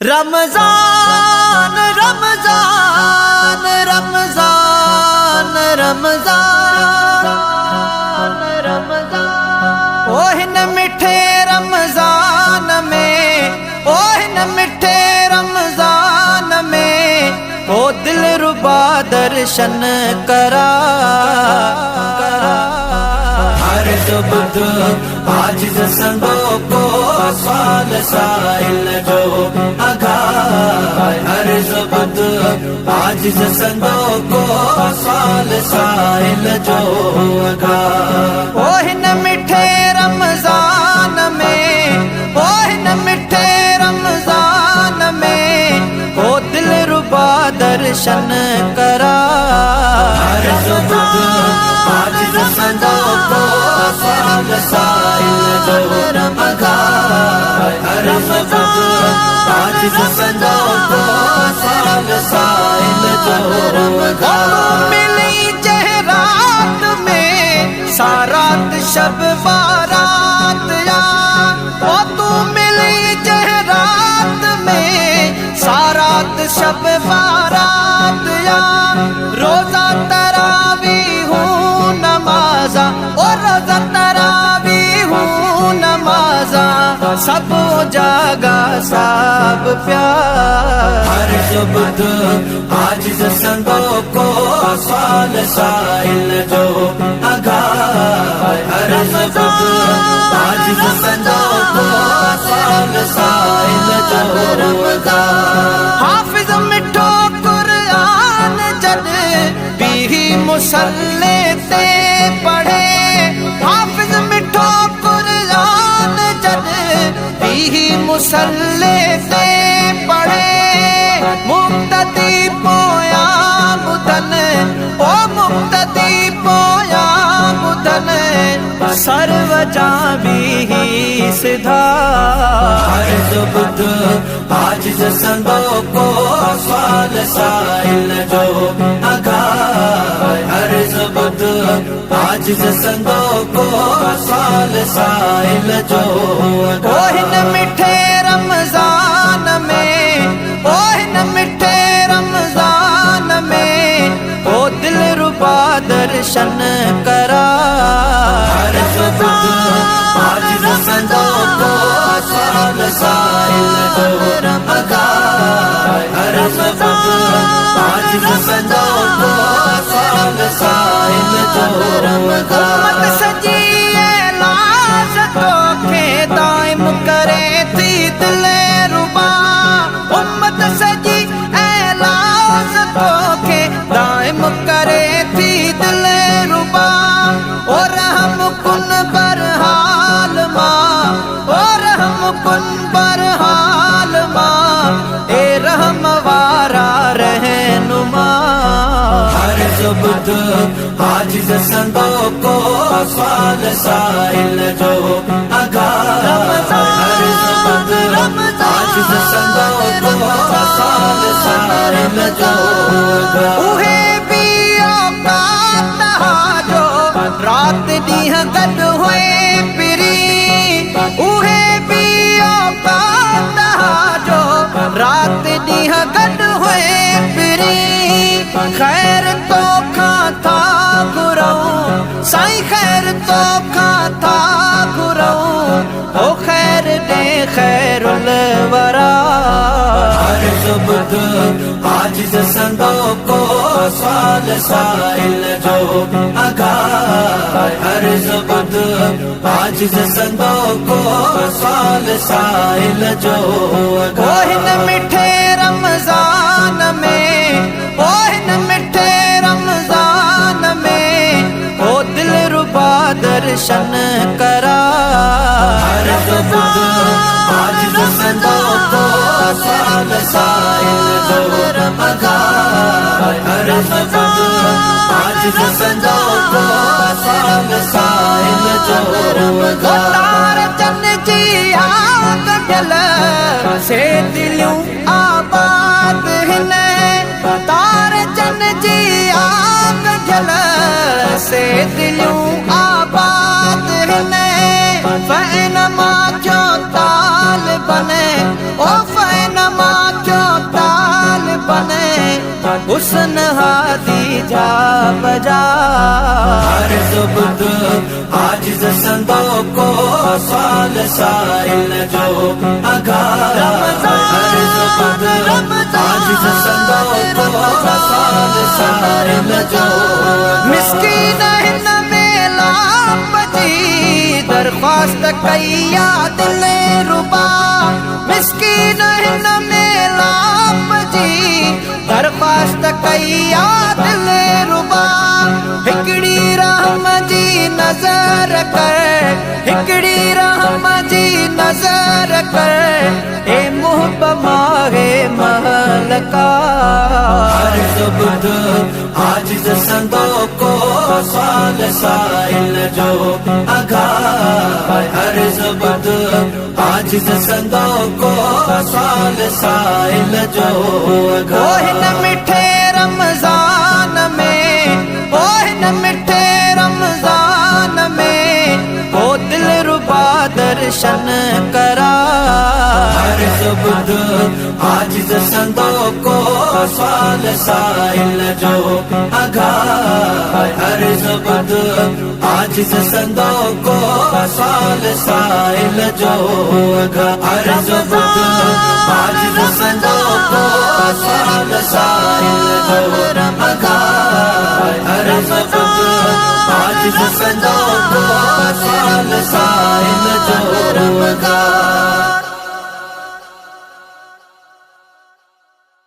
रमजान रमजान रमजान रमजान रमजान ओ हिन मिठे रमजान में ओ हिन मिठे रमजान में ओ दिल रुबा दर्शन करा हर जुब्द आजिज़ संगो को साल साइल जो हर जुब्द आजिज़ संगो को साल साइल जो ओ हिन मिठे रमजान में ओ हिन मिठे रमजान में ओ दिल रुबा दर्शन करा हर जुब्द आजिज़ संगो को साल साइल जो हर जुब्द आजिज़ संगो को साल साइल जो मिली जहरात में सारात शब बारात या ओ तू मिली जहरात में सारात शब बारात या रोजा तरावी हूँ नमाजा और रोजा तरावी हूँ नमाजा सब जागा सब प्यार हर जुब्द आजिज़ संगो को साल साइल जो हर जुब्द आजिज़ संगो को साल साइल जो हाफिज मिठो कुरान जद भी मुसल्ले ते पढ़े हाफिज मिठो कुरान जद भी मुसल्ले ते पढ़े मुक्तदी पोया बुधन ओ मुक्तदी पोया बुधन सर्व जावी सिधा हर जुब्द आजिज़ संगो को साल साइल जो हर जुब्द आजिज़ संगो को साल साइल जो ओ हिन मिठे रमजान में ओ हिन मिठे रमजान में ओ दिल रुबा दर्शन करा हर जुब्द आजिज़ संगो को साल साइल जो हर जुब्द आजिज़ संगो को साल साइल जो उम्मत सजी लाज तो के दायम करे थी दिल रुबा उम्मत सजी लाज तो के दायम करे थी दिल रुबा और हम कुन बरहाल माँ और हम कुन बरहाल माँ ए रहम वारा रहनुमा हर जुब्द आजिज़ संगो को साल साइल जो हर जुब्द आजिज़ संगो को साल साइल जो उहे भी औकात जो रात दीह गद हुए पिरी उहे भी औकात जो रात दीह गद हुए पिरी खैर तो खाता गुरऊ साईं खैर तो खाता गुरऊ ओ खैर दे खैरुल वरा हर जुब्द आजिज़ संगो को साल साइल जो हर जुब्द आजिज़ संगो को साल साइल जो ओ हिन मिठे रमजान में ओ हिन मिठे रमजान में ओ दिल रुबा दर्शन करा हर जुब्द आजिज़ संगो को साल साइल जो हर जुब्द आजिज़ संगो को साल साइल जो तार चन जी आग जल से दिलियों आबाद हिन तार चन जी आग जल से दिलियों आबाद हिन फैनमा जो ताल बने ओ फैनमा हुस्न हादी जा बजा हर जुब्द आजिज़ संदो को साल साइल जो अगा हर जुब्द आजिज़ संदो को साल साइल जो मिस्कीन हिन मेला बजी दरख्वास्त कया दिल रुबा मिस्कीन हिन मेला बजी दरख्वास्त कया दिल रुबा हिकड़ी रहम जी नजर कर हिकड़ी रहम जी नजर कर ए मुहब माहे महलका हर जुब्द आजिज़ संदो को साल साइल जो अगा हर जुब्द आजिज़ संदो को साल साइल जो अगा हिन मिठे रमजान में ओ हिन मिठे रमजान में ओ दिल रुबा दर्शन करा हर जुब्द आजिज़ संदो को साल साइल जो अगा हर जुब्द आजिज़ संदो को साल साइल जो अगा हर जुब्द आजिज़ संदो को साल साइल जो अगा हर जुब्द आजिज़ संदो को साल साइल जो अगा